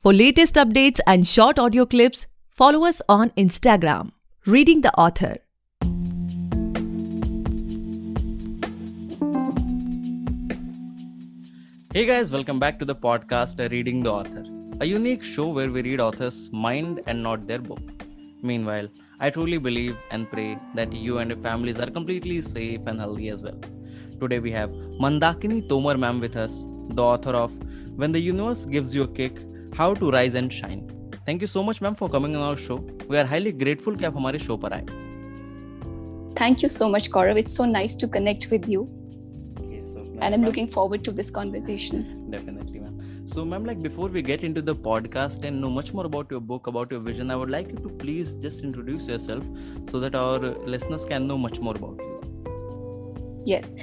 For latest updates and short audio clips, follow us on Instagram, Reading the Author. Hey guys, welcome back to the podcast Reading the Author, a unique show where we read authors' mind and not their book. Meanwhile, I truly believe and pray that you and your families are completely safe and healthy as well. Today we have Mandakini Tomar ma'am with us, the author of When the Universe Gives You a Kick, How to Rise and Shine. Thank you so much ma'am for coming on our show. We are highly grateful कि आप हमारे show पर आए. Thank you so much, Gaurav. It's so nice to connect with you. Okay, so And I'm looking forward to this conversation. Definitely, ma'am. So, ma'am, before we get into the podcast and know much more about your book, about your vision, I would like you to please just introduce yourself so that our listeners can know much more about you. Yes.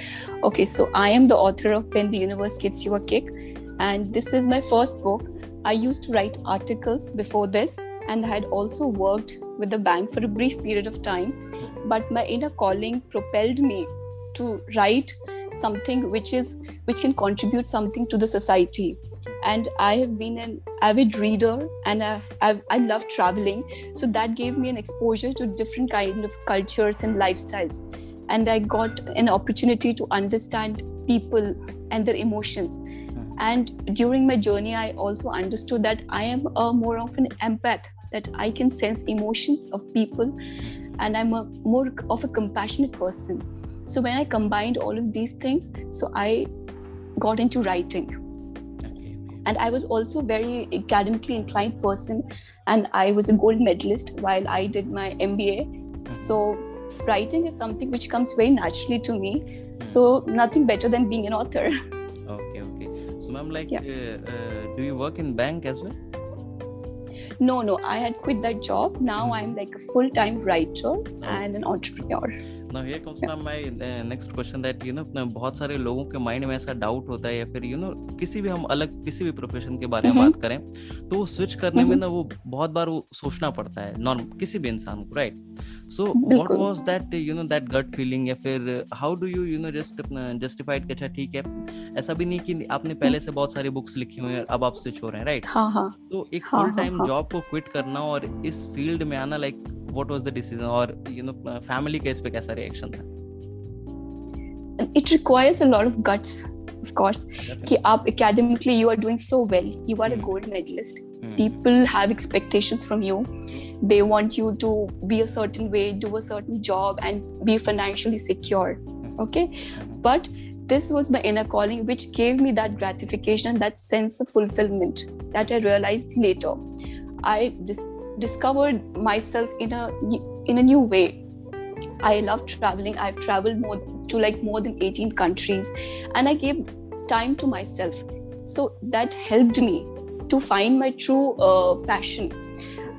Okay, so I am the author of When the Universe Gives You a Kick. And this is my first book. I used to write articles before this, and I had also worked with the bank for a brief period of time. But my inner calling propelled me to write something which can contribute something to the society. And I have been an avid reader, and I love traveling, so that gave me an exposure to different kind of cultures and lifestyles, and I got an opportunity to understand people and their emotions. And during my journey, I also understood that I am more of an empath, that I can sense emotions of people, and I'm more of a compassionate person. So when I combined all of these things, so I got into writing. And I was also a very academically inclined person, and I was a gold medalist while I did my MBA. So writing is something which comes very naturally to me. So nothing better than being an author. Okay. So, ma'am, do you work in bank as well? No, I had quit that job. Now I'm like a full-time writer and an entrepreneur. Now here comes my next question that बहुत सारे लोगों के mind में ऐसा doubt होता है या फिर किसी भी हम अलग किसी भी प्रोफेशन के बारे में बात करें तो वो स्विच करने में ना वो बहुत बार वो सोचना पड़ता है नॉर्मल किसी भी इंसान को right so what was that that gut feeling या फिर how do you just justified कि अच्छा ठीक है ऐसा भी नहीं कि आपने पहले से बहुत सारी बुक्स लिखी हुई हैं अब आप स्विच हो रहे हैं राइट तो एक फुल टाइम जॉब को क्विट करना और इस फील्ड में आना like what was the decision और family का इस पे कैसा reaction था? It requires a lot of guts, of course. कि आप academically you are doing so well, you are a gold medalist. People have expectations from you. They want you to be a certain way, do a certain job, and be financially secure. Okay, but this was my inner calling, which gave me that gratification, that sense of fulfillment that I realized later. I discovered myself in a new way. I love traveling. I've traveled more than 18 countries, and I gave time to myself. So that helped me to find my true passion.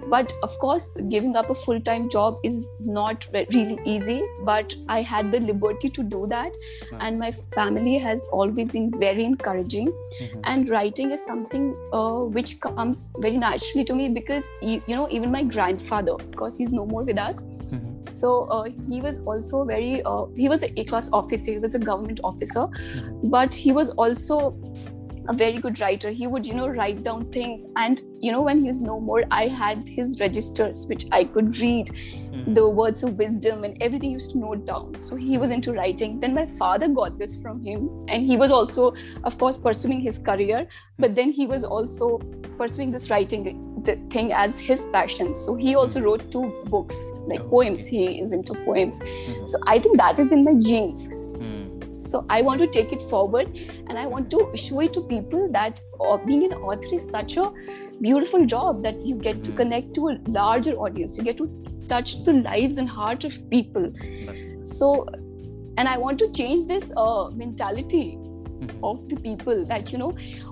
But of course, giving up a full-time job is not really easy, but I had the liberty to do that. And my family has always been very encouraging. And writing is something which comes very naturally to me because, even my grandfather, because he's no more with us. So he was also he was an A-class officer, he was a government officer, but he was also a very good writer. He would, write down things. And, when he's no more, I had his registers, which I could read the words of wisdom and everything used to note down. So he was into writing. Then my father got this from him. And he was also, of course, pursuing his career. But then he was also pursuing this writing thing as his passion. So he also wrote 2 books, like poems. He is into poems. So I think that is in my genes. So I want to take it forward, and I want to show it to people that being an author is such a beautiful job, that you get to connect to a larger audience. You get to touch the lives and heart of people. So, and I want to change this mentality of the people that,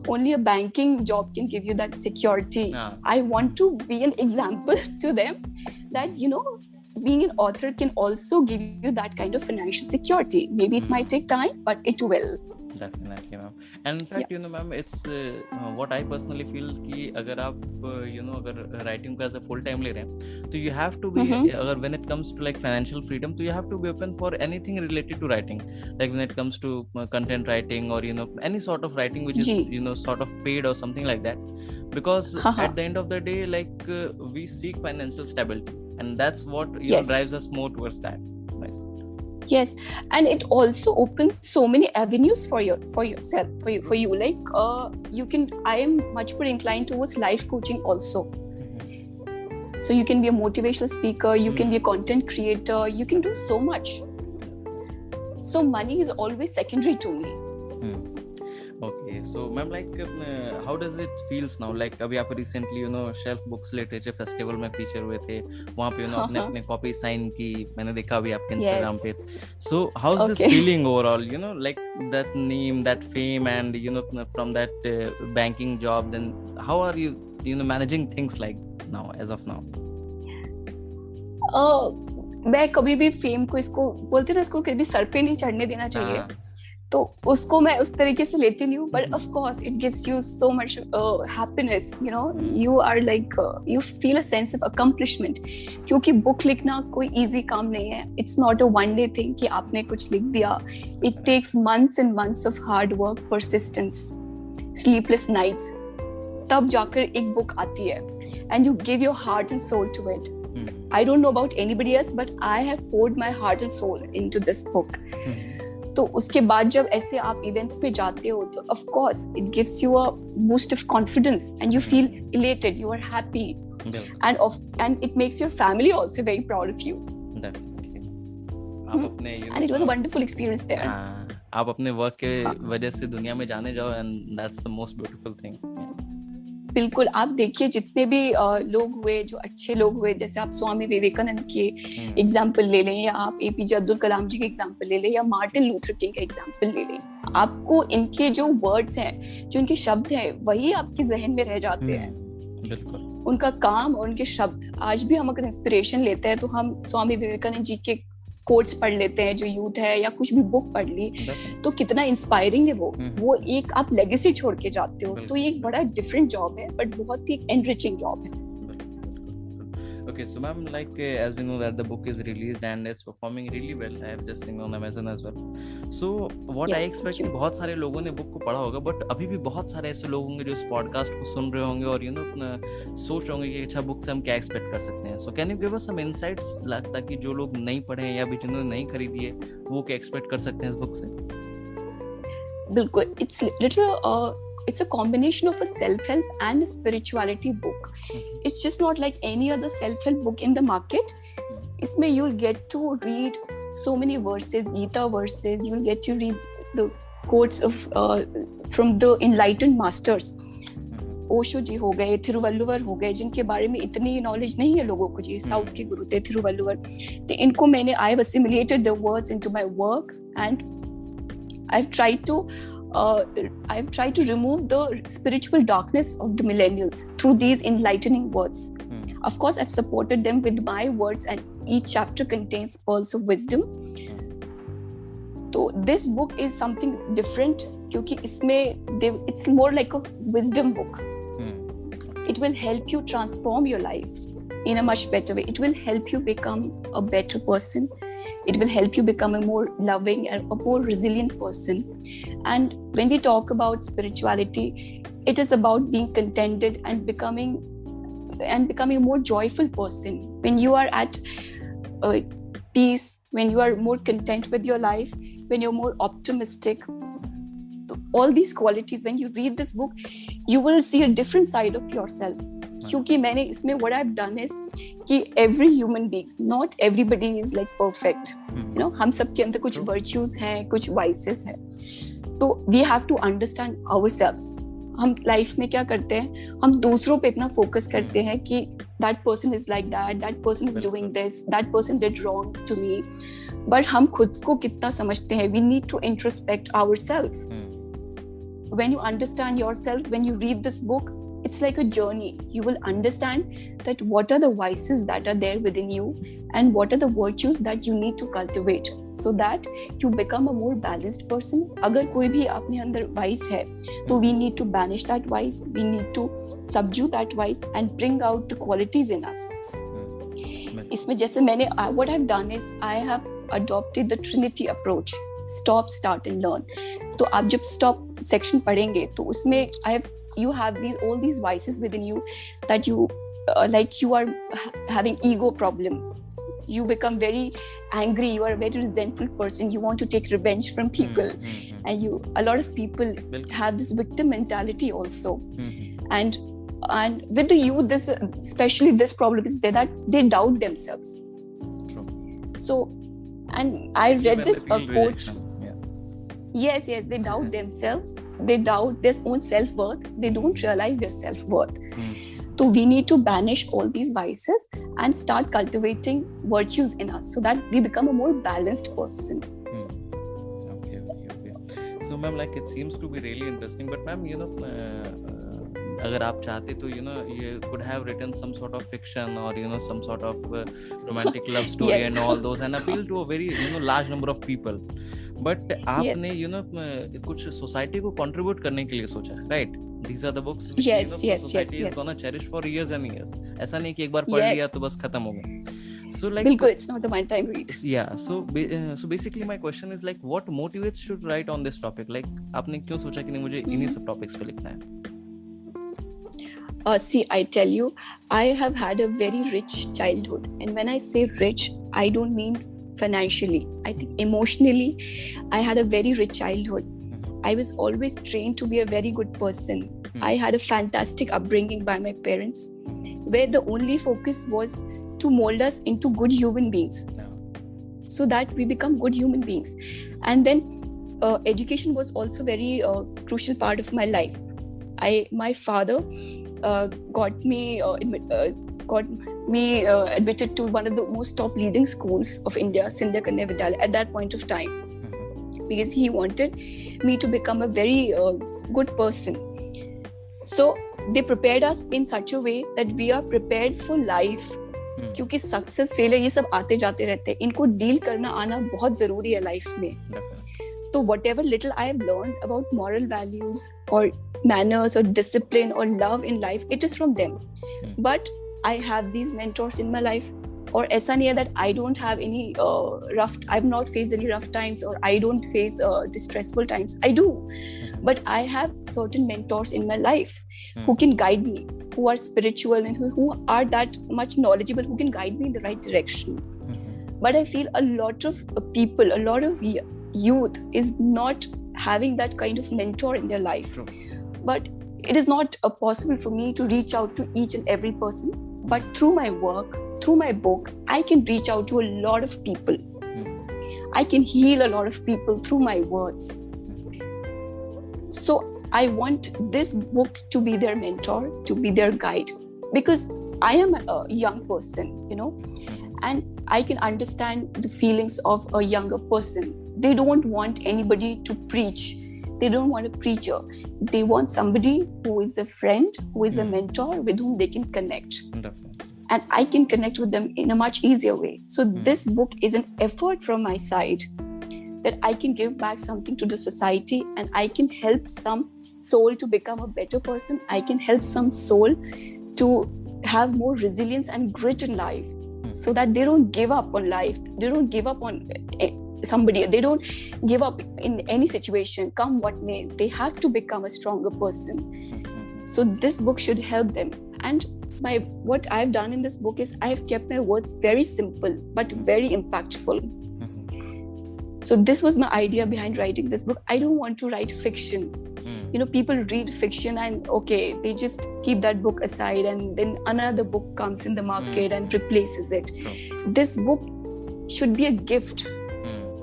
only a banking job can give you that security. I want to be an example to them that, being an author can also give you that kind of financial security. Maybe it might take time, but it will. Definitely, ma'am. And in fact, ma'am, it's what I personally feel कि अगर आप अगर writing को as a full time ले रहे हैं, तो you have to be अगर when it comes to like financial freedom, तो you have to be open for anything related to writing. Like when it comes to content writing or any sort of writing which is sort of paid or something like that, because at the end of the day, like we seek financial stability, and that's what drives us more towards that. Yes, and it also opens so many avenues for yourself, for you. Like I am much more inclined towards life coaching also. So you can be a motivational speaker, you can be a content creator, you can do so much. So money is always secondary to me. Okay, so ma'am, like how does it feels now? Like अभी आप recently Shelf Books Literature Festival में feature हुए थे, वहाँ पे आपने अपने copy sign की, मैंने देखा अभी आपके Instagram पे. So how's this feeling overall? Like that name, that fame, and from that banking job. Then how are you managing things like now, as of now? मैं कभी भी फेम को इसको बोलते ना, इसको कभी सर पे नहीं चढ़ने देना चाहिए. तो उसको मैं उस तरीके से लेती नहीं हूँ, but of course it gives you so much happiness, you are like you feel a sense of accomplishment, क्योंकि बुक लिखना कोई इजी काम नहीं है. It's not a one day thing कि आपने कुछ लिख दिया. It takes months and months of hard work, persistence, sleepless nights, तब जाकर एक बुक आती है, and you give your heart and soul to it. I don't know about anybody else, but I have poured my heart and soul into this book. तो उसके बाद जब ऐसे आप इवेंट्स में जाते हो, तो of course it gives you a boost of confidence, and you feel elated, you are happy, and it makes your family also very proud of you. Definitely. आप अपने and it was a wonderful experience there. आप अपने work के वजह से दुनिया में जाने जाओ, and that's the most beautiful thing. बिल्कुल. आप देखिए जितने भी लोग हुए, जो अच्छे लोग हुए, जैसे आप स्वामी विवेकानंद के एग्जाम्पल ले लें, या आप एपीजे अब्दुल कलाम जी के एग्जाम्पल ले लें, या मार्टिन लूथर किंग का एग्जाम्पल ले लें, आपको इनके जो वर्ड्स हैं, जो इनके शब्द हैं, वही आपके जहन में रह जाते हैं. बिल्कुल. उनका काम और उनके शब्द. आज भी हम अगर इंस्पिरेशन लेते हैं, तो हम स्वामी विवेकानंद जी के कोट्स पढ़ लेते हैं, जो यूथ है, या कुछ भी बुक पढ़ ली, तो कितना इंस्पायरिंग है वो एक आप लेगेसी छोड़ के जाते हो. तो ये एक बड़ा डिफरेंट जॉब है, बट बहुत ही एनरिचिंग जॉब है. Okay, so ma'am, like as we know that the book is released and it's performing really well. I have just seen on Amazon as well. So what I expect कि बहुत सारे लोगों ने book को पढ़ा होगा, but अभी भी बहुत सारे ऐसे लोग होंगे जो इस पॉडकास्ट को सुन रहे होंगे और अपना सोच रहे होंगे कि अच्छा बुक से हम क्या एक्सपेक्ट कर सकते हैं. So can you give us some insights, ताकि जो लोग नहीं पढ़े हैं या भी जिन्होंने नहीं खरीदी है, वो क्या एक्सपेक्ट कर सकते हैं इस बुक से? बिल्कुल. It's a combination of a self-help and a spirituality book. It's just not like any other self-help book in the market. Isme you'll get to read so many verses, Gita verses. You'll get to read the quotes of from the enlightened masters. Osho जी हो गए, थिरुवल्लुवर हो गए, जिनके बारे में इतनी knowledge नहीं है लोगों को. जी साउथ के गुरु थे थिरुवल्लुवर. तो इनको मैंने I have assimilated the words into my work, and I've tried to remove the spiritual darkness of the millennials through these enlightening words. Of course, I've supported them with my words, and each chapter contains pearls of wisdom. So this book is something different, क्योंकि इसमें it's more like a wisdom book. It will help you transform your life in a much better way. It will help you become a better person. It will help you become a more loving and a more resilient person. And when we talk about spirituality, it is about being contented and becoming a more joyful person. When you are at peace, when you are more content with your life, when you're more optimistic, all these qualities, when you read this book, you will see a different side of yourself. क्योंकि मैंने इसमें what I've done is कि every human beings, not everybody is like perfect. हम सबके अंदर कुछ virtues हैं, कुछ vices हैं. तो we have to understand ourselves. हम लाइफ में क्या करते हैं, हम दूसरों पे इतना फोकस करते हैं कि that person is like that person is doing this, that person did wrong to me. But हम खुद को कितना समझते हैं? We need to introspect ourselves. When you understand yourself, when you read this book, it's like a journey. You will understand that what are the vices that are there within you, and what are the virtues that you need to cultivate. so that you become a more balanced person. अगर कोई भी अपने अंदर vice है, तो we need to banish that vice, we need to subdue that vice and bring out the qualities in us. इसमें जैसे मैंने what I've done is I have adopted the Trinity approach, stop, start and learn. तो आप जब stop section पढ़ेंगे तो उसमें you have all these vices within you that you like you are having ego problem. You become very angry, you are a very resentful person, you want to take revenge from people, and a lot of people have this victim mentality also. And with the youth, especially this problem is there, that they doubt themselves. True. So, and I read this quote. Yes, they doubt themselves, they doubt their own self-worth, they don't realize their self-worth. So we need to banish all these vices and start cultivating virtues in us so that we become a more balanced person. Okay. So ma'am, like it seems to be really interesting, but ma'am, अगर आप चाहते तो you could have written some sort of fiction or some sort of romantic love story Yes. and all those and appeal to a very large number of people. But आपने कुछ society को contribute करने के लिए सोचा, right? These are the books which society is gonna cherish for years and years. ऐसा नहीं कि एक बार पढ़ लिया तो बस खत्म हो गया. So like बिल्कुल, it's not a one-time read. Yeah. So basically my question is like, what motivates you to write on this topic? Like आपने क्यों सोचा कि नहीं मुझे इन्हीं सब topics पे लिखना है? See, I tell you, I have had a very rich childhood, and when I say rich, I don't mean financially. I think emotionally, I had a very rich childhood. I was always trained to be a very good person. I had a fantastic upbringing by my parents, where the only focus was to mold us into good human beings, so that we become good human beings. And then education was also very crucial part of my life. My father got me admitted to one of the most top leading schools of India, Sindhya Kanya Vidyalaya, at that point of time, because he wanted me to become a very good person. So they prepared us in such a way that we are prepared for life. क्योंकि success failure ये सब आते जाते रहते हैं, इनको deal करना आना बहुत जरूरी है लाइफ में. तो whatever little I have learned about moral values or manners or discipline or love in life, it is from them. But I have these mentors in my life. और ऐसा नहीं है that I don't have any I've not faced any rough times or I don't face distressful times. I do. But I have certain mentors in my life who can guide me, who are spiritual and who are that much knowledgeable, who can guide me in the right direction. But I feel a lot of people, a lot of youth is not having that kind of mentor in their life. True. But it is not possible for me to reach out to each and every person. But through my work, through my book, I can reach out to a lot of people. I can heal a lot of people through my words. So I want this book to be their mentor, to be their guide, because I am a young person, and I can understand the feelings of a younger person. They don't want anybody to preach. They don't want a preacher. They want somebody who is a friend, who is a mentor, with whom they can connect. And I can connect with them in a much easier way. So this book is an effort from my side that I can give back something to the society, and I can help some soul to become a better person. I can help some soul to have more resilience and grit in life, so that they don't give up on life. They don't give up on somebody. They don't give up in any situation, come what may. They have to become a stronger person. So this book should help them. And what I've done in this book is I've kept my words very simple but very impactful. So this was my idea behind writing this book. I don't want to write fiction. People read fiction and they just keep that book aside, and then another book comes in the market and replaces it. This book should be a gift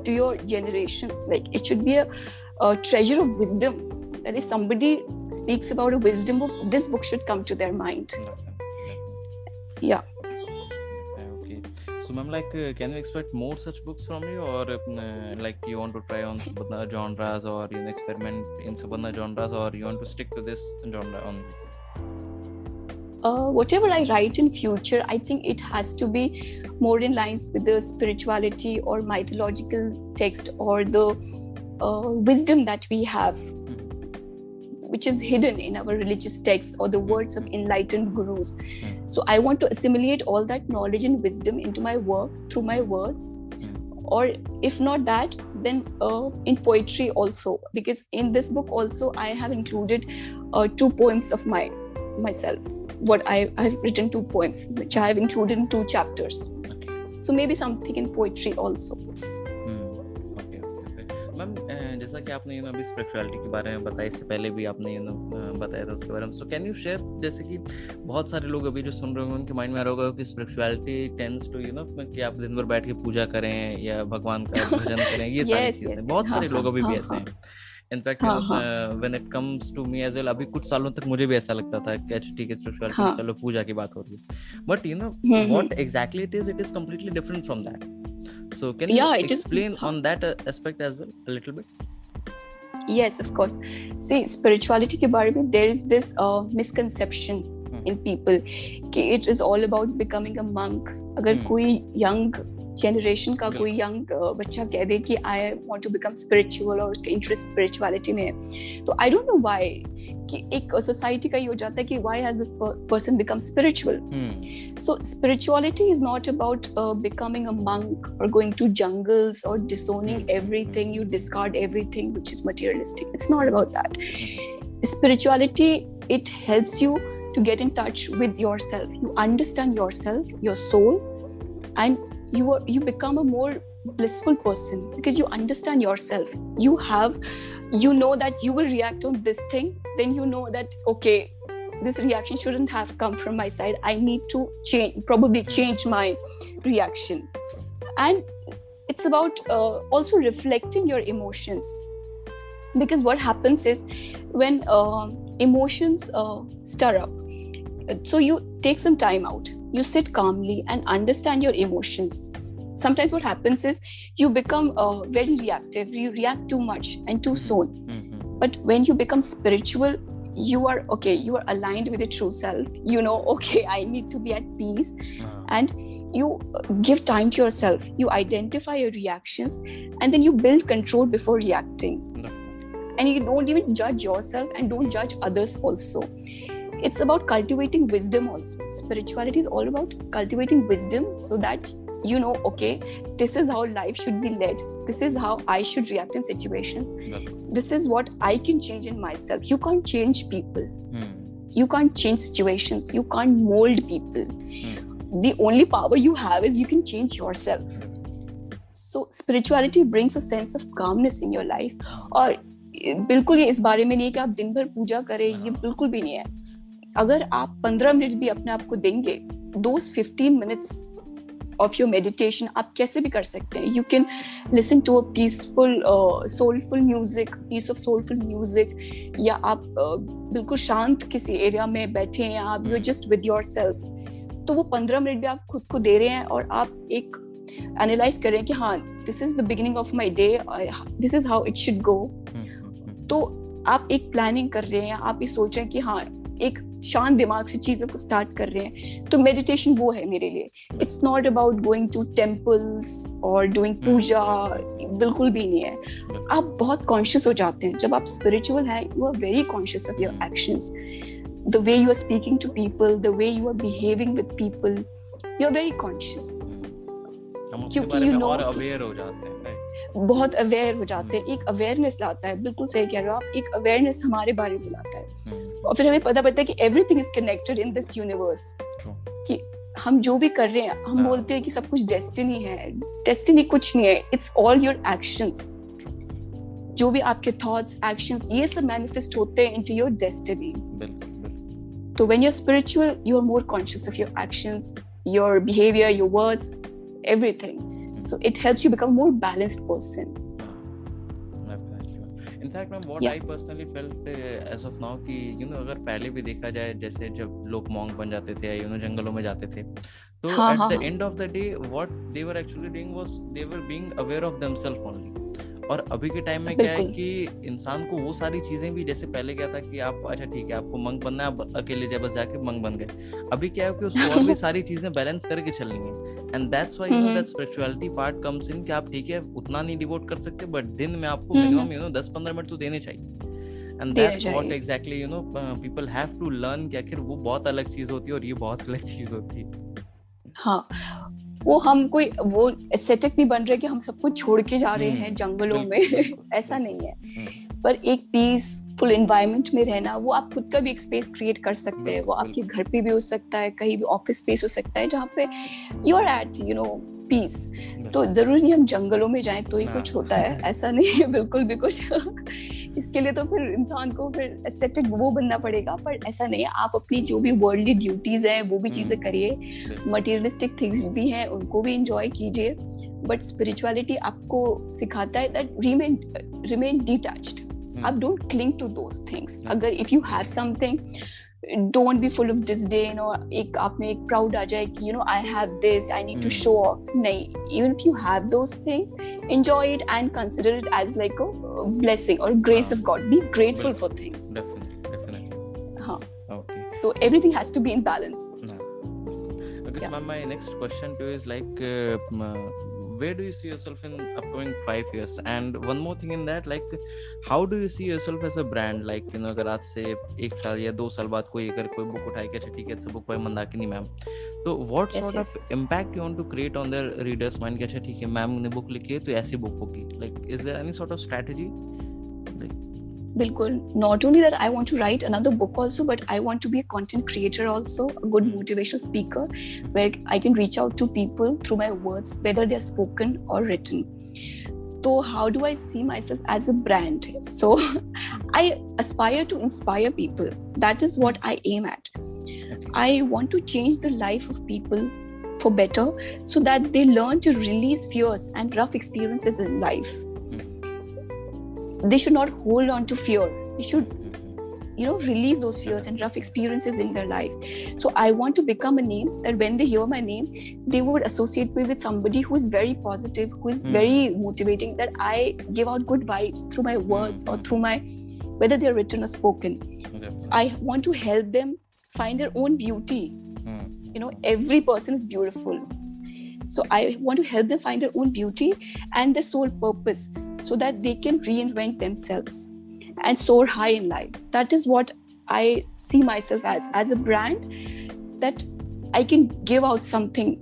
to your generations. Like, it should be a treasure of wisdom, that if somebody speaks about a wisdom book, this book should come to their mind. Yeah. Okay. So ma'am, can you expect more such books from you, or you want to try on some other genres, or experiment in some other genres, or you want to stick to this genre only? whatever I write in future, I think it has to be more in lines with the spirituality or mythological text or the wisdom that we have, which is hidden in our religious texts or the words of enlightened gurus. So I want to assimilate all that knowledge and wisdom into my work through my words, or if not that, then in poetry also, because in this book also I have included 2 poems of myself. What I've written 2 poems which I have included in 2 chapters. So maybe something in poetry also. Ma'am जैसा कि आपने अभी spirituality के बारे में बताया, इससे पहले भी आपने बताया था उसके बारे में, सो कैन यू शेयर, जैसे कि बहुत सारे लोग अभी जो सुन रहे होंगे उनके माइंड में आ रहा होगा कि स्पिरिचुअलिटी टेंड्स टू कि आप दिन भर बैठ के पूजा करें या भगवान का भजन करें, ये सारी चीजें बहुत सारे लोग अभी भी ऐसे हैं. In fact when it comes to me as well, अभी कुछ सालों तक मुझे भी ऐसा लगता था कि अच्छा ठीक है स्पिरिचुअलिटी, चलो पूजा की बात हो रही है, but what exactly it is completely different from that. So can you explain on that aspect as well a little bit? Yes, of course. See, spirituality के बारे में there is this misconception in people कि it is all about becoming a monk. अगर कोई young generation का कोई young बच्चा कह दे कि I want to become spiritual और उसका interest spirituality में है, तो I don't know why कि एक society का ये हो जाता है कि why has this person become spiritual? So spirituality is not about becoming a monk or going to jungles or disowning everything. You discard everything which is materialistic. It's not about that. Spirituality, it helps you to get in touch with yourself. You understand yourself, your soul, and you become a more blissful person because you understand yourself. You know that you will react on this thing, then you know that okay, this reaction shouldn't have come from my side. I need to change my reaction. And it's about also reflecting your emotions, because what happens is when emotions stir up, so you take some time out, you sit calmly and understand your emotions. Sometimes what happens is you become very reactive, you react too much and too soon. But when you become spiritual, you are aligned with the true self. You know, okay, I need to be at peace. And you give time to yourself. You identify your reactions and then you build control before reacting. And you don't even judge yourself and don't judge others also. It's about cultivating wisdom also. Spirituality is all about cultivating wisdom so that you know, okay, this is how life should be led. This is how I should react in situations. This is what I can change in myself. You can't change people. You can't change situations. You can't mold people. The only power you have is you can change yourself. So spirituality brings a sense of calmness in your life. और बिल्कुल ये इस बारे में नहीं है कि आप दिन भर पूजा करें, ये बिल्कुल भी नहीं है. अगर आप 15 मिनट भी अपने आप को देंगे, those 15 minutes of your meditation आप कैसे भी कर सकते हैं. You can listen to a peaceful, soulful music, piece of soulful music, या आप बिल्कुल शांत किसी एरिया में बैठे हैं, आप you're just with yourself. तो वो 15 मिनट भी आप खुद को दे रहे हैं और आप एक एनालाइज कर रहे हैं कि हाँ, this is the beginning of my day, this is how it should go. तो आप एक प्लानिंग कर रहे हैं, आप ये सोच रहे हैं कि हाँ, एक शांत दिमाग से चीजों को स्टार्ट कर रहे हैं. तो मेडिटेशन वो है मेरे लिए. It's not about going to temples और डूइंग पूजा, बिल्कुल भी नहीं है. आप बहुत कॉन्शियस हो जाते हैं जब आप स्पिरिचुअल हैं. You are very conscious of your actions, the way you are speaking to people, the way you are behaving with people, you are very conscious. क्योंकि यू नो, अवेयर हो जाते हैं, बहुत अवेयर हो जाते हैं. एक अवेयरनेस लाता है. बिल्कुल सही कह रहे हो आप. एक अवेयरनेस हमारे बारे में लाता है और फिर हमें पता पड़ता है कि everything is connected in this universe. कि हम जो भी कर रहे हैं, हम बोलते हैं कि सब कुछ डेस्टिनी है. डेस्टिनी कुछ नहीं है. It's all your actions. जो भी आपके थॉट्स, एक्शंस, ये सब मैनिफेस्ट होते हैं इनटू योर डेस्टिनी. तो when you are spiritual, you are more conscious of your actions, your behaviour, your words, everything. So it helps you become a more balanced person. In fact, ma'am, what I personally felt as of now कि अगर पहले भी देखा जाए, जैसे जब लोग monk बन जाते थे, जंगलों में जाते थे, तो at the end of the day what they were actually doing was they were being aware of themselves only. और अभी के टाइम में क्या है कि इंसान को वो सारी चीजें भी, जैसे पहले क्या था कि आप अच्छा ठीक है आपको मंक बनना है, आप अकेले जब बस जाके मंक बन गए, अभी क्या है कि उसको और भी सारी चीजें बैलेंस करके चलनी है, and that's why you know that spirituality part comes in कि आप ठीक है उतना नहीं डिवोट कर सकते, बट दिन में आपको मिनिमम 10-15 मिनट तो देने चाहिए, and that's what exactly people have to learn कि आखिर वो बहुत अलग चीज होती है और ये बहुत अलग चीज होती है। हाँ, वो हम कोई वो एस्थेटिक नहीं बन रहे कि हम सब कुछ छोड़ के जा रहे हैं जंगलों में ऐसा नहीं है, पर एक पीसफुल एनवायरनमेंट में रहना, वो आप खुद का भी एक स्पेस क्रिएट कर सकते हैं, वो आपके घर पे भी हो सकता है, कहीं भी ऑफिस स्पेस हो सकता है जहाँ पे यू आर एट पीस। तो जरूरी नहीं हम जंगलों में जाएं तो ही कुछ होता है, ऐसा नहीं है बिल्कुल भी कुछ इसके लिए तो फिर इंसान को फिर एस्थेटिक वो बनना पड़ेगा, पर ऐसा नहीं है, आप अपनी जो भी वर्ल्डली ड्यूटीज हैं वो भी चीजें करिए, मटेरियलिस्टिक थिंग्स भी हैं उनको भी एंजॉय कीजिए, बट स्पिरिचुअलिटी आपको सिखाता है दैट रिमेन डिटैच्ड, आप don't cling to those things, अगर if you have something don't be full of disdain और एक आप में एक proud आ जाए कि I have this, I need to show off, नहीं, even if you have those things, enjoy it and consider it as like a blessing or grace of God, be grateful for things. Definitely. हाँ. Okay. So everything has to be in balance. Okay, so my next question to you is like where do you see yourself in upcoming 5 years, and one more thing in that, like how do you see yourself as a brand, like अगर आज से 1 साल या 2 साल बाद कोई अगर कोई बुक उठाए कि अच्छा ठीक है it's book by Mandakini ma'am, तो what sort of impact you want to create on their readers mind कि अच्छा ठीक है मैम ने बुक लिखी है तो ऐसी बुक होगी, like is there any sort of strategy? बिल्कुल, not only that I want to write another book also, but I want to be a content creator also, a good motivational speaker where I can reach out to people through my words, whether they are spoken or written. So how do I see myself as a brand? So I aspire to inspire people. That is what I aim at. I want to change the life of people for better so that they learn to release fears and rough experiences in life. They should not hold on to fear. They should, release those fears and rough experiences in their life. So I want to become a name that when they hear my name, they would associate me with somebody who is very positive, who is very motivating, that I give out good vibes through my words or through my, whether they're written or spoken. So I want to help them find their own beauty. Every person is beautiful. So I want to help them find their own beauty and their soul purpose so that they can reinvent themselves and soar high in life. That is what I see myself as a brand, that I can give out something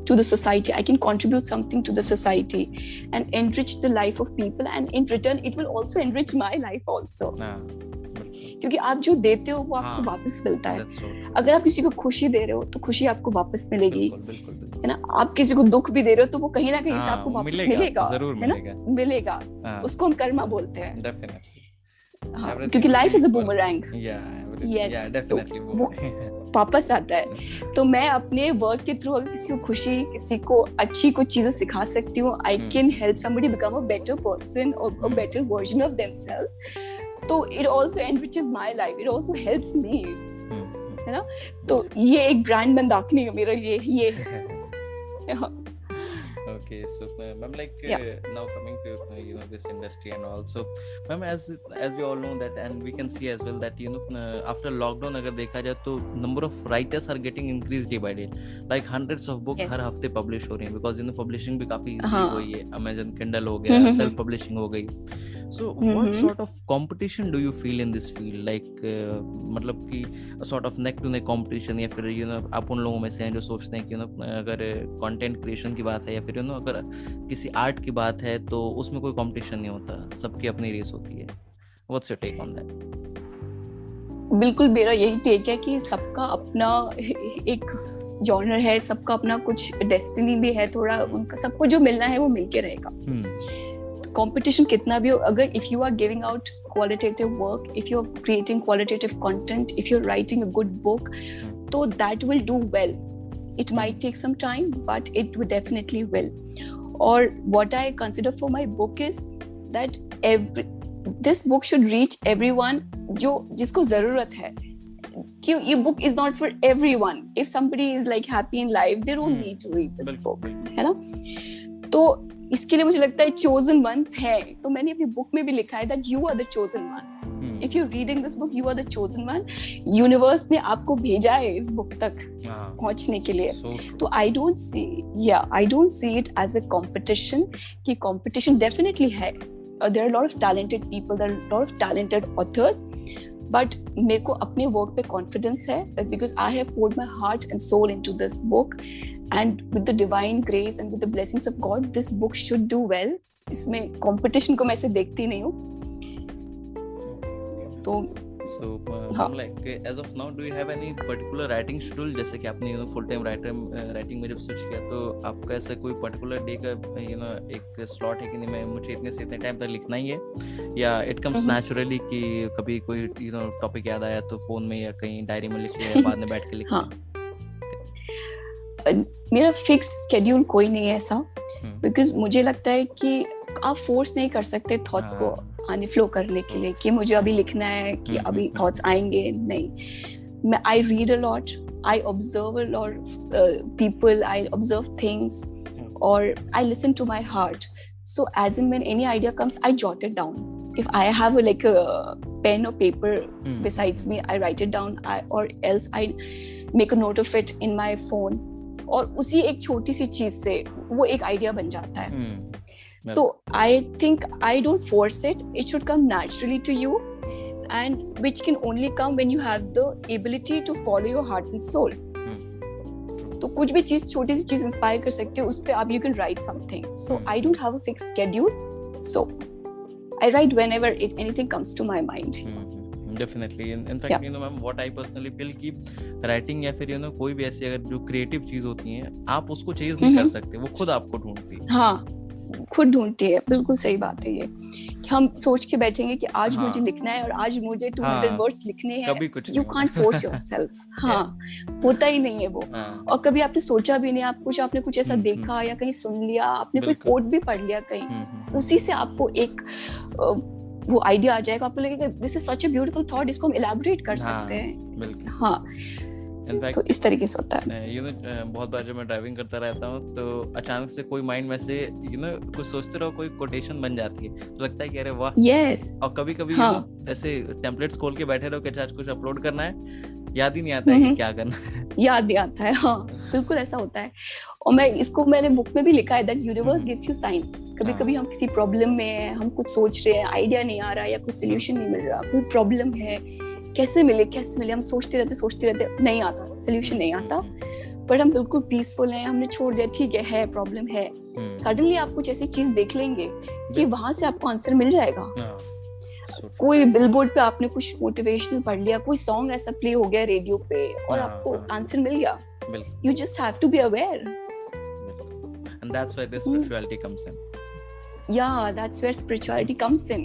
to the society. I can contribute something to the society and enrich the life of people, and in return it will also enrich my life also. क्योंकि आप जो देते हो वो आपको वापस मिलता है. अगर आप किसी को खुशी दे रहे हो तो खुशी आपको वापस मिलेगी, है ना. आप किसी को दुख भी दे रहे हो तो वो कहीं ना कहीं से आपको वापस मिलेगा, है ना, मिलेगा. उसको हम कर्मा बोलते हैं. क्योंकि लाइफ इज अ बूमरैंग. वो वापस आता है. तो मैं अपने वर्क के थ्रू अगर किसी को खुशी, किसी को अच्छी कुछ चीजें सिखा सकती हूँ, I can help somebody become a better person और a better version of themselves. तो it also enriches my life. It also helps me, है ना. तो ये एक ब्रांड मंदाकिनी मेरे लिए ये है. Okay, so ma'am, now coming to this industry and also ma'am, as we all know that, and we can see as well that after lockdown अगर देखा जाए तो number of writers are getting increased day by day, like hundreds of books हर हफ्ते publish हो रही हैं, because publishing भी काफी easy हो गई है. Amazon Kindle हो गया, self publishing हो गई. So what sort of competition do you feel in this field, like मतलब कि sort of neck to neck competition, या फिर आप उन लोगों में से हैं जो सोचते हैं कि अगर content creation की बात है या फिर अगर किसी आर्ट की बात है तो उसमें कोई कंपटीशन नहीं होता, सबकी अपनी रेस होती है. What's your take on that? बिल्कुल मेरा यही टेक है कि सबका अपना एक जॉनर है, सबका अपना कुछ डेस्टिनी भी है, थोड़ा उनका सबको जो मिलना है वो मिलके रहेगा. कंपटीशन कितना भी हो, अगर if you are giving out qualitative work, if you're creating qualitative content, if you're writing a good book, so that will do well. It might take some time, but it will definitely will. Or what I consider for my book is that this book should reach everyone जो जिसको जरूरत है. कि ये book is not for everyone. If somebody is like happy in life, they don't need to read this book, है ना. तो इसके लिए मुझे लगता है chosen ones है, तो मैंने अपनी बुक में भी लिखा है that you are the chosen one. If you're reading this book, you are the chosen one. Universe ने आपको भेजा है इस बुक तक पहुंचने के लिए. तो I don't see it as a competition. कि competition definitely है. There are a lot of talented people, there are a lot of talented authors. But मेरे को अपने work पे confidence है because I have poured my heart and soul into this book. And with the divine grace and with the blessings of God, this book should do well. इसमें competition को मैं ऐसे देखती नहीं हूँ. तो like as of now, do you have any particular writing schedule? जैसे कि आपने full time writing में जब switch किया, तो आपका ऐसा कोई particular day का एक slot है कि नहीं मैं मुझे इतने से इतने टाइम तक लिखना ही है, या it comes naturally कि कभी कोई टॉपिक याद आया तो फोन में या कहीं डायरी में लिख लिया, बाद में बैठ के लिख लिया? मेरा फिक्स्ड स्केड्यूल कोई नहीं है ऐसा, बिकॉज मुझे लगता है कि आप फोर्स नहीं कर सकते थॉट्स को आने फ्लो करने के लिए कि मुझे अभी लिखना है कि अभी थॉट्स आएंगे, नहीं. मैं I read a lot, I observe a lot people, I observe things, और I listen to my heart. So as in when any idea comes, I jot it down. If I have like a pen or paper besides me, I write it down, or else I make a note of it in my phone. और उसी एक छोटी सी चीज से वो एक idea बन जाता है. तो I think I don't force it. It should come naturally to you, and which can only come when you have the ability to follow your heart and soul. तो कुछ भी चीज, छोटी सी चीज इंस्पायर कर सकते हो, उस पे आप you can write something. So I don't have a fixed schedule. So I write whenever anything comes to my mind. Definitely. In fact, ma'am, what I personally feel कि writing या फिर कोई भी ऐसी अगर जो creative चीज होती है, आप उसको चेज नहीं कर सकते, वो खुद आपको ढूंढती है. हाँ, खुद ढूंढती है. बिल्कुल सही बात है ये. हम सोच के बैठेंगे कि आज मुझे लिखना है और आज मुझे 200 वर्ड्स लिखने हैं. You can't force yourself. हाँ, होता ही नहीं है वो. और कभी आपने सोचा भी नहीं, आपने कुछ ऐसा देखा या कहीं सुन लिया, आपने कोई कोट भी पढ़ लिया कहीं, उसी से आपको एक वो आइडिया आ जाएगा, आपको लगेगा this is such a beautiful thought, इसको हम एलैबोरेट कर सकते हैं. हाँ, तो इस तरीके से होता है. बहुत बार जब मैं ड्राइविंग करता रहता हूँ तो अचानक से कोई माइंड में से कुछ सोचते रहो, कोई कोटेशन बन जाती है, तो लगता है कि अरे वाह. यस. और कभी कभी ऐसे टेम्पलेट्स खोल के बैठे रहो कि आज कुछ अपलोड करना है, याद ही नहीं आता है कि क्या करना है. याद नहीं आता है. हाँ, बिल्कुल ऐसा होता है. और मैंने बुक में भी लिखा है that universe gives you science. कभी कभी हम किसी प्रॉब्लम में हैं, हम कुछ सोच रहे हैं, आइडिया नहीं आ रहा या कुछ सोल्यूशन नहीं मिल रहा, कोई प्रॉब्लम है, कैसे मिले, हम सोचते रहते, नहीं आता, सोल्यूशन नहीं आता, बट हम बिल्कुल पीसफुल हैं, हमने छोड़ दिया, ठीक है प्रॉब्लम है. सडनली आप कुछ ऐसी चीज देख लेंगे कि वहां से आपको आंसर मिल जाएगा. कोई बिलबोर्ड पे आपने कुछ मोटिवेशनल पढ़ लिया, कोई सॉन्ग ऐसा प्ले हो गया रेडियो पे और आपको आंसर मिल गया. You just have to be aware. And that's where the spirituality comes in. Yeah, that's where spirituality comes in.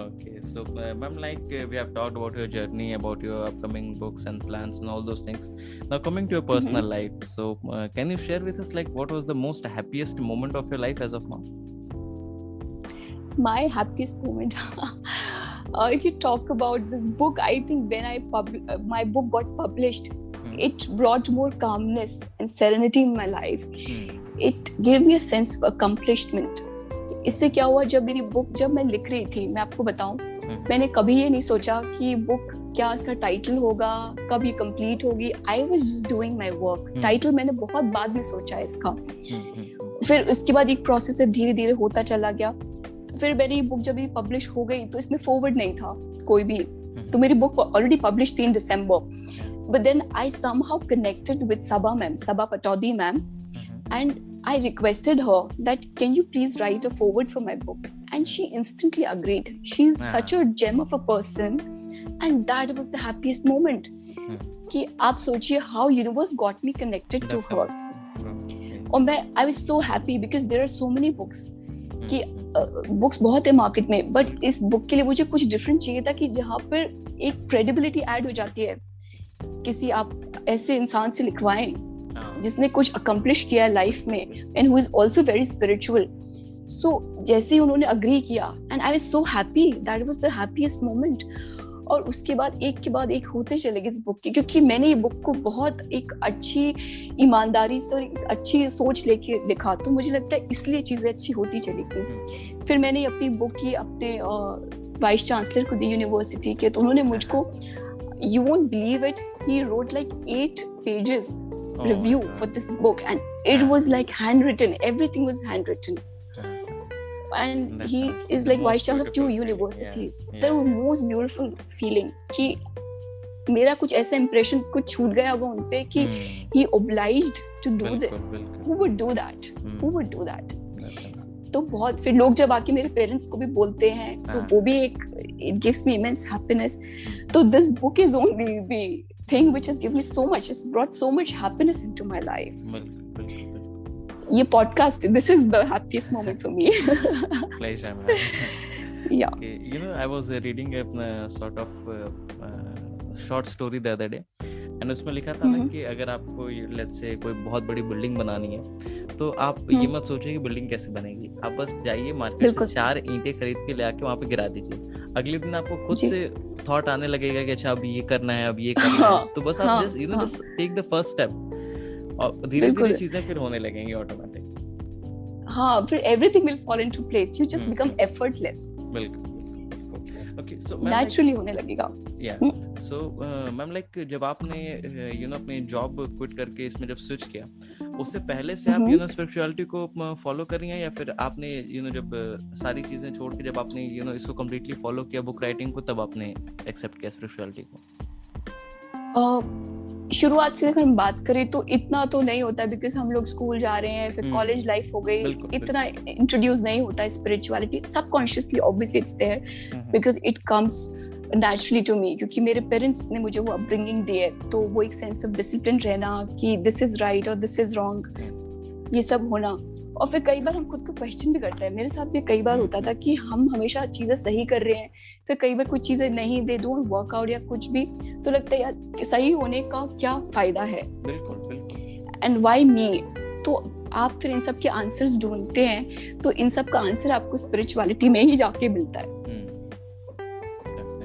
Okay, so ma'am, like we have talked about your journey, about your upcoming books and plans and all those things. Now coming to your personal life, so can you share with us like what was the most happiest moment of your life as of now? My happiest moment. If you talk about this book, I think when my book got published, it brought more calmness and serenity in my life. It gave me a sense of accomplishment. इससे क्या हुआ, जब मैं लिख रही थी, मैं आपको बताऊं, मैंने कभी ये नहीं सोचा कि बुक क्या इसका टाइटल होगा, कब ये कंप्लीट होगी. I was just doing my work. Title मैंने बहुत बाद में सोचा है इसका. फिर उसके बाद एक प्रोसेस से धीरे धीरे होता चला गया. फिर मेरी बुक जब ये पब्लिश हो गई तो इसमें फॉरवर्ड नहीं था कोई भी, तो मेरी बुक ऑलरेडी पब्लिश थी इन दिसंबर. But then I somehow connected with Sabha Pataudi ma'am, and I requested her that can you please write a foreword for my book, and she instantly agreed. She's such a gem of a person, and that was the happiest moment. कि आप सोचिए how universe got me connected to her. और I was so happy because there are so many books. कि books बहुत है market में, but इस book के लिए मुझे कुछ डिफरेंट चाहिए था कि जहाँ पर एक क्रेडिबिलिटी ऐड हो जाती है. किसी आप ऐसे इंसान से लिखवाएं जिसने कुछ अकम्प्लिश किया है लाइफ में, and who is also very spiritual. So जैसे ही उन्होंने अग्री किया, and I was so happy, that was the happiest moment. और उसके बाद एक होते चले गए इस बुक के, क्योंकि मैंने ये बुक को बहुत एक अच्छी ईमानदारी से और एक अच्छी सोच लेके लिखा, तो मुझे लगता है इसलिए चीजें अच्छी होती चली गई। फिर मैंने अपनी बुक की अपने वाइस चांसलर को दी यूनिवर्सिटी के, तो उन्होंने मुझको, you won't believe it, he wrote like 8 pages review for this book, and it was like handwritten, everything was handwritten, and he is like vice chancellor of 2 universities. That was most beautiful feeling कि मेरा कुछ ऐसा impression कुछ छूट गया होगा उन पे कि he obliged to do this. Who would do that? Who would do that? तो बहुत, फिर लोग जब आके मेरे पेरेंट्स को भी बोलते हैं तो वो भी एक, it gives me immense happiness. तो this book is only the thing which has given me so much, it's brought so much happiness into my life. ये podcast, this is the happiest moment for me. Pleasure, man. Yeah. Okay. You know, I was reading a sort of short story the other day, and उसमें लिखा था ना कि अगर आपको let's say कोई बहुत बड़ी बिल्डिंग बनानी है, तो आप ये मत सोचिए कि बिल्डिंग कैसे बनेगी, आप बस जाइए मार्केट से 4 ईंटें खरीद के ले आके वहाँ पे गिरा दीजिए। अगले दिन आपको खुद से थॉट आने लगेगा कि अच्छा अब ये करना है, अब ये करना है, तो बस आप just take the first step, और धीरे-धीरे चीजें फिर होने लगेंगी ऑटोमेटिक। हाँ, फिर everything will fall into place, you just become effortless. बिल्कुल। Okay, so naturally होने लगेगा। Yeah. So मैम लाइक जब आपने अपने जॉब क्विट करके इसमें जब स्विच किया, उससे पहले से आप स्पिरिचुअलिटी को फॉलो कर रही हैं, या फिर आपने जब सारी चीजें छोड़ के जब आपने इसको कम्प्लीटली फॉलो किया बुक राइटिंग को, तब आपने एक्सेप्ट किया स्पिरिचुअलिटी को? शुरुआत से अगर हम बात करें तो इतना तो नहीं होता, बिकॉज हम लोग स्कूल जा रहे हैं, फिर कॉलेज लाइफ हो गई, इतना इंट्रोड्यूस नहीं होता है spirituality. Subconsciously obviously it's there because it comes naturally to me, क्योंकि मेरे पेरेंट्स ने मुझे वो अपब्रिंगिंग दी है, तो वो एक सेंस ऑफ डिसिप्लिन रहना कि दिस इज राइट और दिस इज रॉन्ग, ये सब होना। और फिर कई बार हम खुद को क्वेश्चन भी करते हैं, मेरे साथ भी कई बार होता था कि हम हमेशा चीजें सही कर रहे हैं, फिर कई बार कुछ चीजें नहीं, दे डोंट वर्क आउट या कुछ भी, तो लगता है यार सही होने का क्या फायदा है, एंड व्हाई मी। तो आप फिर इन सब के आंसर्स ढूंढते हैं, तो इन सब का आंसर आपको स्पिरिचुअलिटी में ही जाके मिलता है।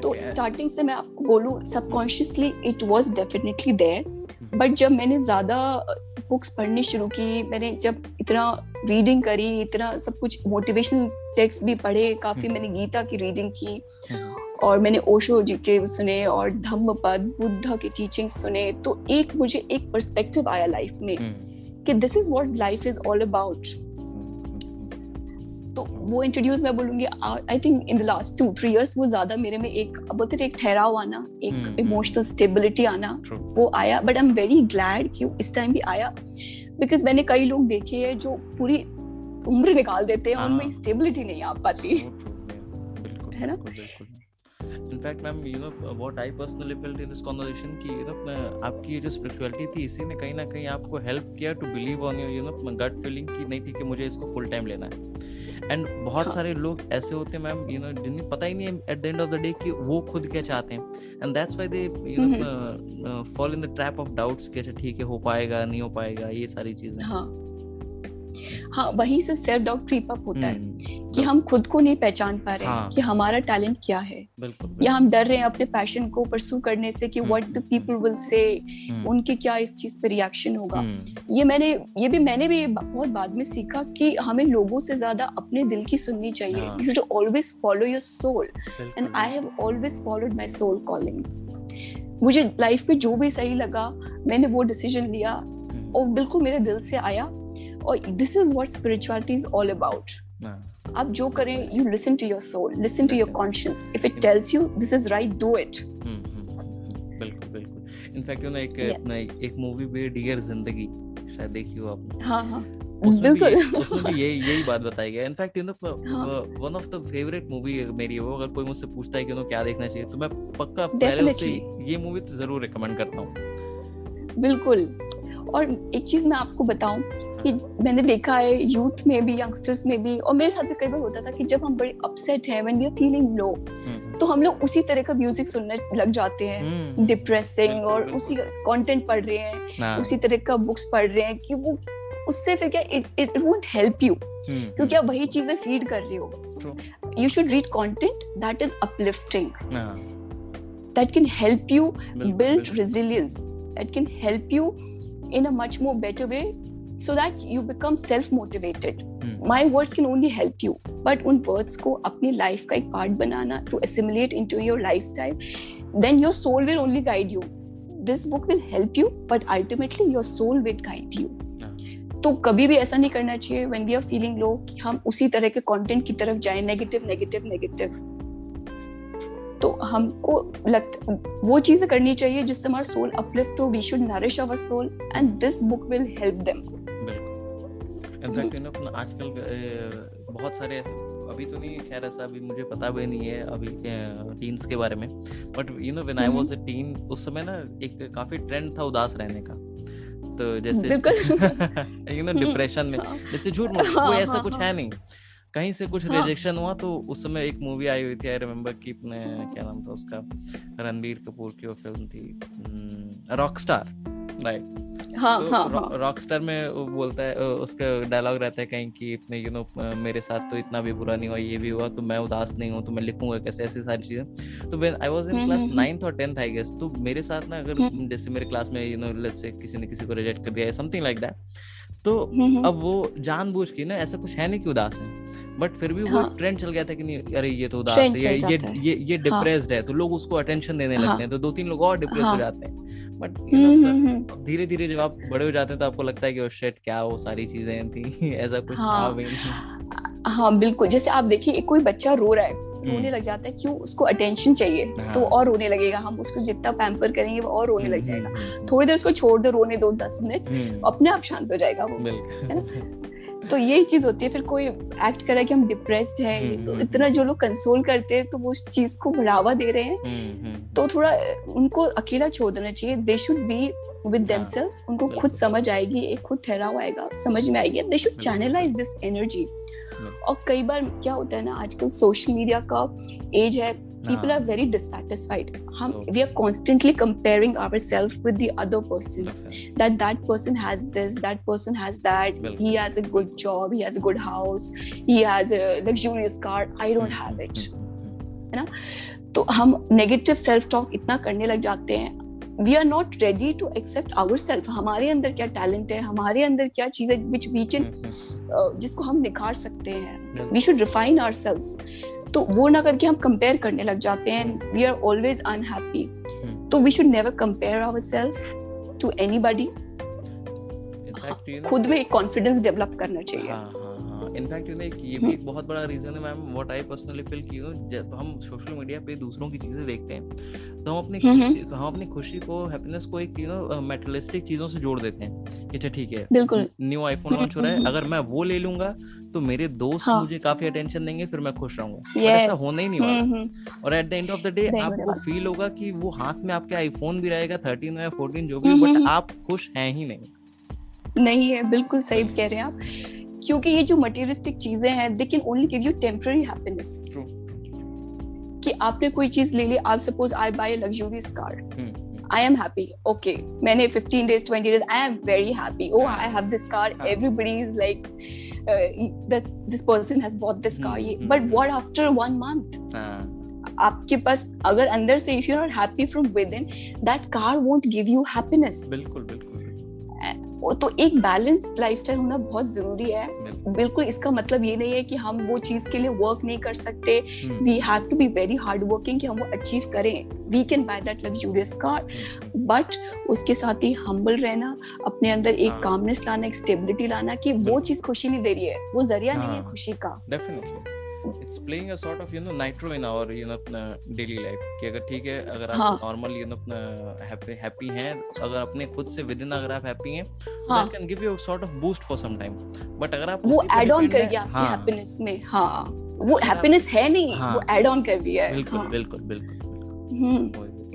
तो स्टार्टिंग से मैं आपको बोलूं, subconsciously it was definitely there, but जब मैंने ज्यादा बुक्स पढ़नी शुरू की, मैंने जब इतना रीडिंग करी, इतना सब कुछ मोटिवेशनल टेक्स्ट भी पढ़े, काफी मैंने गीता की रीडिंग की, और मैंने ओशो जी के सुने और धम्मपद, बुद्ध के टीचिंग्स सुने, तो मुझे एक पर्सपेक्टिव आया लाइफ में कि this is what life is all about. तो वो इंट्रोड्यूस मैं बोलूंगी, I think in the last 2-3 years वो ज्यादा मेरे में एक ठहराव आना, एक इमोशनल स्टेबिलिटी आना, वो आया। But I am very glad कि इस टाइम भी आया, बिकॉज मैंने कई लोग देखे हैं जो पूरी उम्र निकाल देते हैं, उनमें स्टेबिलिटी नहीं आ पाती, है ना। In fact ma'am what I personally felt in this conversation कि आपकी जो स्पिरिचुअलिटी थी, इसी ने कहीं ना कहीं आपको हेल्प किया to believe on your gut feeling कि नहीं थी कि मुझे इसको फुल टाइम लेना है। एंड बहुत सारे लोग ऐसे होते हैं मैम जिन्हें पता ही नहीं है at the end of the day कि वो खुद क्या चाहते हैं, and that's why they fall in the trap of doubts कि अच्छा ठीक है, हो पाएगा नहीं हो पाएगा, ये सारी चीजें। हाँ, वहीं से सेल्फ डाउट क्रीप अप होता है कि हम खुद को नहीं पहचान पा रहे हैं कि हमारा टैलेंट क्या है, या हम डर रहे हैं अपने पैशन को परस्यू करने से कि what the people will say, उनके क्या इस चीज पे रिएक्शन होगा। मैंने भी बहुत बाद में सीखा कि हमें लोगों से ज्यादा अपने दिल की सुननी चाहिए। You should always follow your soul, and I have always followed my soul calling. मुझे लाइफ में जो भी सही लगा, मैंने वो डिसीजन लिया और बिल्कुल मेरे दिल से आया, और this is what spirituality is all about. आप जो करें, you listen to your soul, listen to your conscious, if it tells you this is right, do it. बिल्कुल। इनफैक्ट एक मूवी भी डियर जिंदगी, शायद देखी हो आपने। हाँ, बिल्कुल। उसमें भी यही बात बताई गई। In fact one of the favourite movie मेरी है वो। अगर कोई मुझसे पूछता है कि क्या देखना चाहिए, तो मैं पक्का पहले उससे ये मूवी तो जरूर रिकमेंड करता हूँ। बिल्कुल। और एक चीज मैं आपको बताऊं कि मैंने देखा है यूथ में भी, यंगस्टर्स में भी, और मेरे साथ भी कई बार होता था कि जब हम बड़े अपसेट हैं, when we are feeling low, तो हम लोग उसी तरह का म्यूजिक सुनने लग जाते हैं, डिप्रेसिंग, और उसी कंटेंट पढ़ रहे हैं, उसी तरह का बुक्स पढ़ रहे हैं कि वो उससे फिर क्या, इट वोंट हेल्प यू, क्योंकि आप वही चीजें फीड कर रहे हो। You should read content that is uplifting, that can help you बिल्कुल, build बिल्कुल। resilience, that can help you in a much more better way so that you become self-motivated. My words can only help you, but उन words को अपनी life का एक part banana, to assimilate into your lifestyle, then your soul will only guide you. This book will help you, but ultimately your soul will guide you. तो कभी भी ऐसा नहीं करना चाहिए when we are feeling low कि हम उसी तरह के कंटेंट की तरफ जाएं, नेगेटिव। तो हमको वो चीजें करनी चाहिए जिससे हमारा सोल अपलिफ्ट हो. We should nourish our soul and this book will help them. बिल्कुल. इनफैक्ट आजकल बहुत सारे अभी तो नहीं, खैर ऐसा अभी मुझे पता भी नहीं है अभी टीन्स के बारे में, but when I was a tin उस समय ना एक काफी ट्रेंड था उदास रहने का. तो जैसे डिप्रेशन में, जैसे झूठ मत, कोई ऐसा कुछ है नहीं, कहीं से कुछ रिजेक्शन हुआ तो उस समय एक मूवी आई हुई थी, आई रिमेम्बर कि क्या नाम था उसका, रणबीर कपूर की वो फिल्म थी रॉकस्टार, राइट. रॉकस्टार में वो बोलता है, उसका डायलॉग रहता है कहीं कि मेरे साथ तो इतना भी बुरा नहीं हुआ, ये भी हुआ तो मैं उदास नहीं हूँ, तो मैं लिखूंगा कैसे, ऐसी सारी चीजें. तो when I was in class 9th और 10th आई गेस, तो मेरे साथ ना अगर जैसे मेरे क्लास में लेट्स से किसी ने किसी को रिजेक्ट कर दिया समथिंग लाइक दैट, तो अब वो जानबूझ के ना, ऐसा कुछ है नहीं कि उदास है, बट फिर भी वो ट्रेंड चल गया था कि नहीं अरे ये तो उदास है, ये डिप्रेस्ड है, तो लोग उसको अटेंशन देने लगते हैं, तो 2-3 लोग और डिप्रेस हो जाते हैं. बट धीरे धीरे जब आप बड़े हो जाते हैं तो आपको लगता है कि ओ शिट, क्या वो सारी चीजें थी, ऐसा कुछ था भी नहीं. हाँ बिल्कुल. जैसे आप देखिए कोई बच्चा रो रहा है, रोने लग जाता है, क्यों? उसको अटेंशन चाहिए, तो और रोने लगेगा. हम उसको जितना पैम्पर करेंगे वो और रोने लग जाएगा. थोड़ी देर उसको छोड़ दो, रोने दो 10 मिनट, अपने आप शांत हो जाएगा वो, है ना. तो यही चीज होती है. फिर कोई एक्ट करे कि हम डिप्रेस्ड हैं, तो इतना जो लोग कंसोल करते हैं तो वो उस चीज को बढ़ावा दे रहे हैं. तो थोड़ा उनको अकेला छोड़ देना चाहिए. They should be with themselves. उनको खुद समझ आएगी, एक खुद ठहराव आएगा, समझ में आएगी. They should channelise this energy. और कई बार क्या होता है ना, आजकल सोशल मीडिया का एज है, people are very dissatisfied. We are constantly comparing ourselves with the other person. That person has this, that person has that. He has a good job, he has a good house, he has a luxurious car. I don't have it. है ना. तो हम negative self talk इतना करने लग जाते हैं. We are not ready to accept ourselves. हमारे अंदर क्या talent है, हमारे अंदर क्या चीज़ है which we can जिसको हम निखार सकते हैं. We should refine ourselves. तो वो ना करके हम कंपेयर करने लग जाते हैं. We are always unhappy. तो we should never compare ourselves to anybody. खुद में एक कॉन्फिडेंस डेवलप करना चाहिए. इनफैक्ट ये भी एक बहुत बड़ा रीजन है ma'am, what I personally feel कि जब हम सोशल मीडिया पे दूसरों की चीजें देखते हैं तो हम अपनी खुशी को, हैप्पीनेस को एक मटेरियलिस्टिक चीजों से जोड़ देते हैं कि अच्छा ठीक है, न्यू आईफोन लॉन्च हो रहा है, अगर मैं वो ले लूंगा तो मेरे दोस्त मुझे काफी अटेंशन देंगे, फिर मैं खुश रहूंगा. पर ऐसा होने ही नहीं वाला. और at the end of the day आपको फील होगा कि वो हाथ में आपके आईफोन भी रहेगा 13 या 14 जो भी, बट आप खुश हैं ही नहीं है. बिल्कुल सही कह रहे हैं आप. क्योंकि ये जो मटेरियलिस्टिक चीजें हैं, they can only give you temporary happiness. कि आपने कोई चीज ले ली, आप suppose I buy a luxurious car, I am happy, okay, मैंने 15 days 20 days I am very happy, oh I have this car, everybody is like this person has bought this car. But what after 1 month? आपके पास अगर अंदर से if you are happy from within, that car won't give you happiness. बिल्कुल. तो एक balance lifestyle होना बहुत जरूरी है. बिल्कुल इसका मतलब ये नहीं है कि हम वो चीज के लिए वर्क नहीं कर सकते. We have to be very hard working कि हम वो अचीव करें. We can buy that luxurious car, but उसके साथ ही हम्बल रहना, अपने अंदर एक कामनेस लाना, एक स्टेबिलिटी लाना कि वो चीज खुशी नहीं दे रही है, वो जरिया नहीं है खुशी का. Definitely it's playing a sort of nitro in our daily life कि अगर ठीक है, अगर आप नॉर्मल अपना हैप्पी हैं, अगर अपने खुद से विद इन अगर आप हैप्पी हैं, that can give you a sort of boost for some time. but अगर आप वो ऐड ऑन कर गया आपकी हैप्पीनेस में, वो हैप्पीनेस है नहीं, वो ऐड ऑन कर दिया है. बिल्कुल.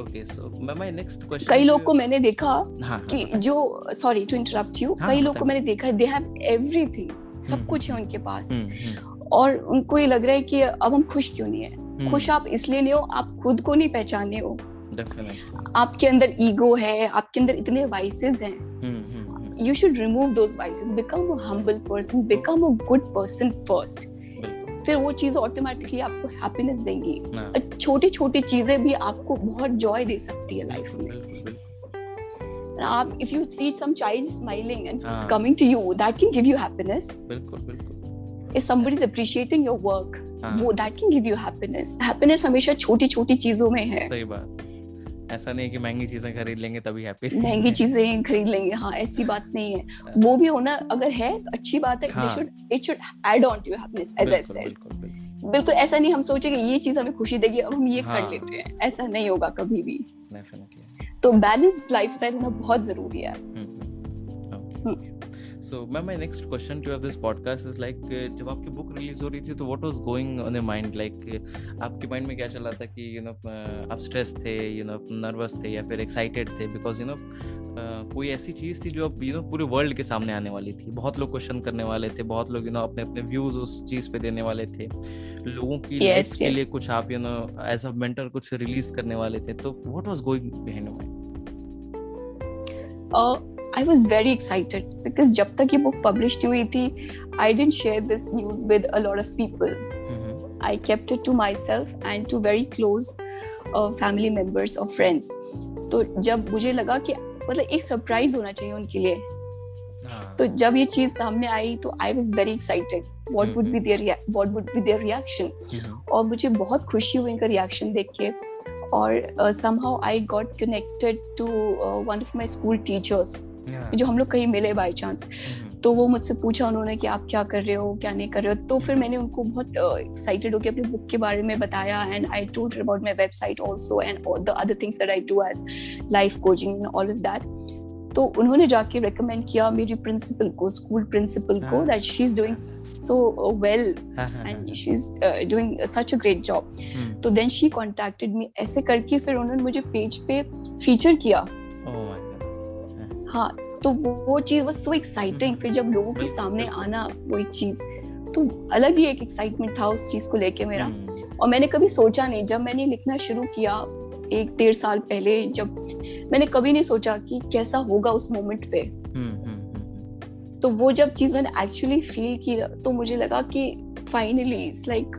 Okay, so my next question. कई लोग को मैंने देखा कि जो, सॉरी टू इंटरप्ट यू, कई लोग को मैंने देखा दे हैव एवरीथिंग, सब कुछ है उनके पास, और उनको ये लग रहा है कि अब हम खुश क्यों नहीं है. खुश आप इसलिए नहीं हो, आप खुद को नहीं पहचाने हो. आपके अंदर ईगो है, आपके अंदर इतने वाइसेस हैं. You should remove those vices, become a humble person, become a good person first. फिर वो चीज ऑटोमेटिकली आपको हैप्पीनेस देंगी। छोटी छोटी चीजें भी आपको बहुत जॉय दे सकती है लाइफ में। आप if you see some child smiling and coming to you, that can give you happiness. बिल्कुल। If somebody is appreciating your work, वो that can give you happiness। Happiness हमेशा छोटी छोटी चीजों में है। सही बात। ऐसा नहीं कि महंगी चीजें खरीद लेंगे तभी हैप्पी, महंगी चीजें खरीद लेंगे, हाँ ऐसी बात नहीं है। वो भी होना अगर है तो अच्छी बात है। it should add on to your happiness, as I said। बिल्कुल ऐसा नहीं हम सोचे कि ये चीज हमें खुशी देगी अब हम ये कर लेते हैं, ऐसा नहीं होगा कभी भी। तो बैलेंस्ड लाइफस्टाइल होना बहुत जरूरी है। So, my next question to you of this podcast is like, जब आपकी बुक रिलीज हो रही थी तो what was going on your mind? Like, आपके माइंड में क्या चल रहा था कि आप स्ट्रेस थे, नर्वस थे या फिर एक्साइटेड थे? बिकॉज कोई ऐसी चीज थी जो अब पूरे वर्ल्ड के सामने आने वाली थी, बहुत लोग क्वेश्चन करने वाले थे, बहुत लोग अपने अपने व्यूज उस चीज पे देने वाले थे, लोगों की लाइफ के लिए कुछ आप एज अ मेंटर कुछ रिलीज करने वाले थे। तो what was going behind your mind? I was very excited because जब तक ये book published हुई थी, I didn't share this news with a lot of people. I kept it to myself and to very close family members or friends. तो जब मुझे लगा कि मतलब एक सरप्राइज होना चाहिए उनके लिए, तो जब ये चीज सामने आई तो I was very excited. What would be their reaction? और मुझे बहुत खुशी हुई इनका रिएक्शन देख के। और somehow I got connected to one of my school teachers, जो हम लोग कहीं मिले बाय चांस। तो वो मुझसे पूछा उन्होंने कि आप क्या कर रहे हो, क्या नहीं कर रहे हो। तो फिर मैंने उनको बहुत एक्साइटेड होकर अपनी बुक के बारे में बताया and I told about my website also and the other things that I do as life coaching and all of that. तो उन्होंने जाके रेकमेंड किया मेरी प्रिंसिपल को, स्कूल प्रिंसिपल को, that she is doing so well and she's doing such a great job. तो then she contacted me ऐसे करके फिर उन्होंने मुझे पेज पे फीचर किया। हाँ, तो वो चीज was so exciting। फिर जब लोगों के सामने आना वो एक चीज, तो अलग ही एक एक्साइटमेंट था उस चीज को लेके मेरा। और मैंने कभी सोचा नहीं, जब मैंने लिखना शुरू किया 1-1.5 साल पहले, जब मैंने कभी नहीं सोचा कि कैसा होगा उस मोमेंट पे। तो वो जब चीज मैंने एक्चुअली फील की तो मुझे लगा कि फाइनली इट्स लाइक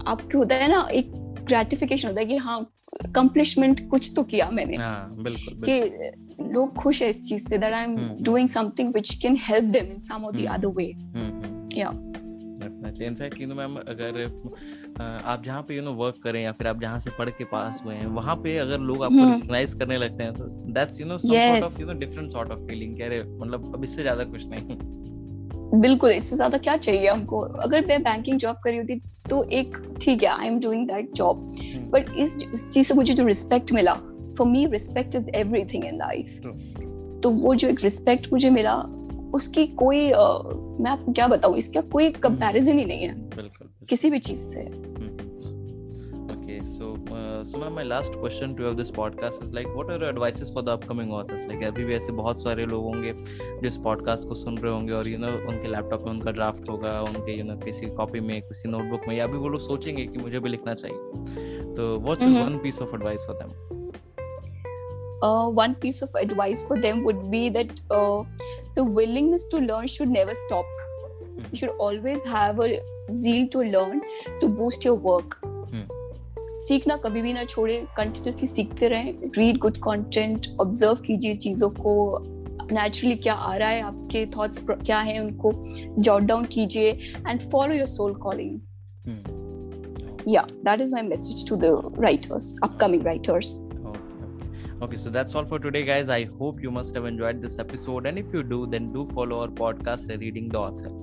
आपको होता है ना एक ग्रेटिफिकेशन होता है कि हाँ अकम्प्लिशमेंट कुछ तो किया मैंने। बिल्कुल। कि लोग खुश है इस चीज से, that I am doing something which can help them in some or the other way. या डेफिनेटली। इनफैक्ट मैम अगर आप जहाँ पे वर्क करें या फिर आप जहाँ से पढ़ के पास हुए हैं वहाँ पे अगर लोग आपको रिकॉग्नाइज करने लगते हैं तो that's some sort of different sort of feeling. कह रहे मतलब अब इससे ज्यादा कुछ नहीं। बिल्कुल, इससे ज्यादा क्या चाहिए हमको। अगर मैं बैंकिंग जॉब कर रही होती तो एक ठीक है, आई am doing that job, but इस चीज से मुझे जो रिस्पेक्ट मिला, for me respect is everything in life. तो वो जो एक रिस्पेक्ट मुझे मिला उसकी कोई मैं आपको क्या बताऊं, इसका कोई कंपैरिजन ही नहीं है बिल्कुल किसी भी चीज से। Okay, so ma'am, my last question to you of this podcast is like, what are your advices for the upcoming authors? Like अभी भी ऐसे बहुत सारे लोग होंगे जो इस podcast को सुन रहे होंगे और उनके लैपटॉप में उनका ड्राफ्ट होगा, उनके किसी कॉपी में, किसी नोटबुक में, या भी वो लोग सोचेंगे कि मुझे भी लिखना चाहिए। तो what's your one piece of advice for them? One piece of advice for them would be that the willingness to learn should never stop. You should always have a zeal to learn to boost your work. सीखना कभी भी ना छोड़े, continuously सीखते रहें, read good content, observe कीजिए चीज़ों को, नेचुरली क्या आ रहा है, आपके थॉट्स क्या हैं उनको जॉट डाउन कीजिए and follow your soul calling. Yeah, that is my message to the writers, upcoming writers. Okay, so that's all for today, guys. I hope you must have enjoyed this episode, and if you do, then do follow our podcast, Reading the Author,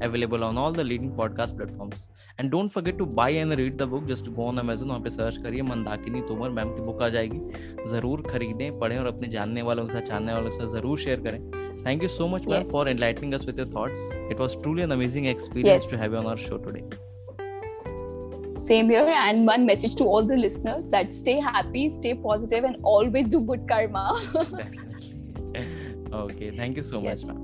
available on all the leading podcast platforms. And don't forget to buy and read the book. Just go on Amazon, वहाँ पे search करिए Mandakini Tomar ma'am की book आ जाएगी। ज़रूर खरीदें, पढ़ें और अपने जानने वालों के साथ, जानने वालों के साथ ज़रूर शेयर करें। Thank you so much, ma'am, for enlightening us with your thoughts. It was truly an amazing experience to have you on our show today. Same here, and one message to all the listeners that stay happy, stay positive, and always do good karma. Definitely. Okay, thank you so much, ma'am.